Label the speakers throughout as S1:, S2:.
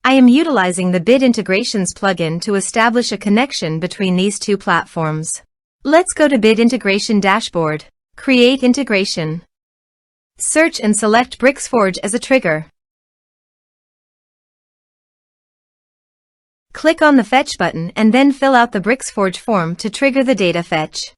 S1: I am utilizing the Bit Integrations plugin to establish a connection between these two platforms. Let's go to Bit Integration Dashboard. Create integration. Search and select Bricksforge as a trigger. Click on the Fetch button and then fill out the Bricksforge form to trigger the data fetch.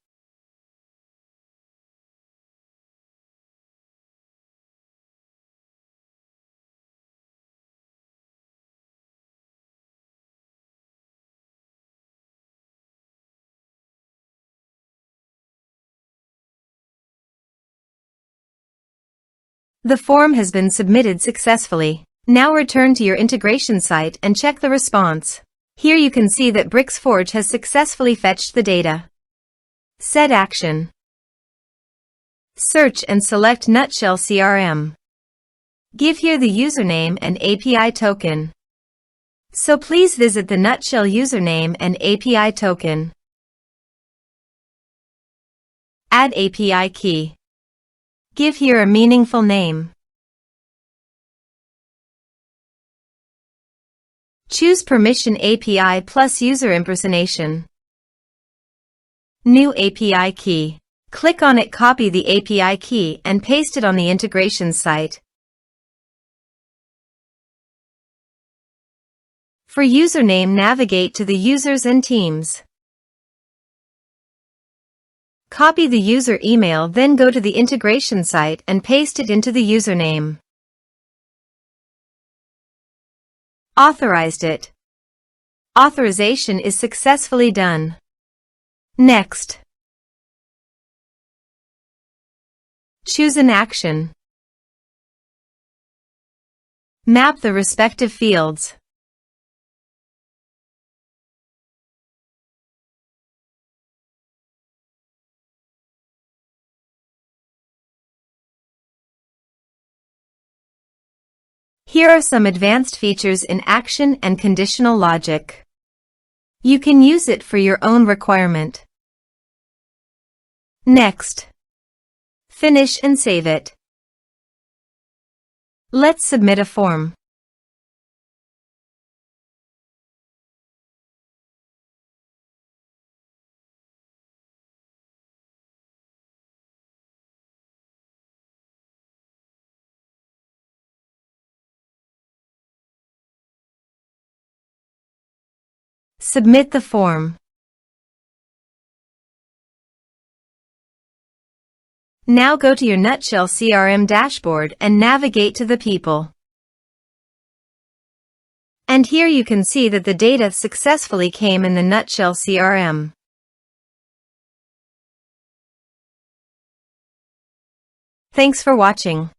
S1: The form has been submitted successfully. Now return to your integration site and check the response. Here you can see that Bricksforge has successfully fetched the data. Set action. Search and select Nutshell CRM. Give here the username and API token. So please visit the Nutshell username and API token. Add API key. Give here a meaningful name. Choose Permission API plus User Impersonation. New API key. Click on it, copy the API key and paste it on the integration site. For username, navigate to the users and teams. Copy the user email, then go to the integration site and paste it into the username. Authorized it. Authorization is successfully done. Next. Choose an action. Map the respective fields. Here are some advanced features in action and conditional logic. You can use it for your own requirement. Next. Finish and save it. Let's submit a form. Submit the form. Now go to your Nutshell CRM dashboard and navigate to the people. And here you can see that the data successfully came in the Nutshell CRM. Thanks for watching.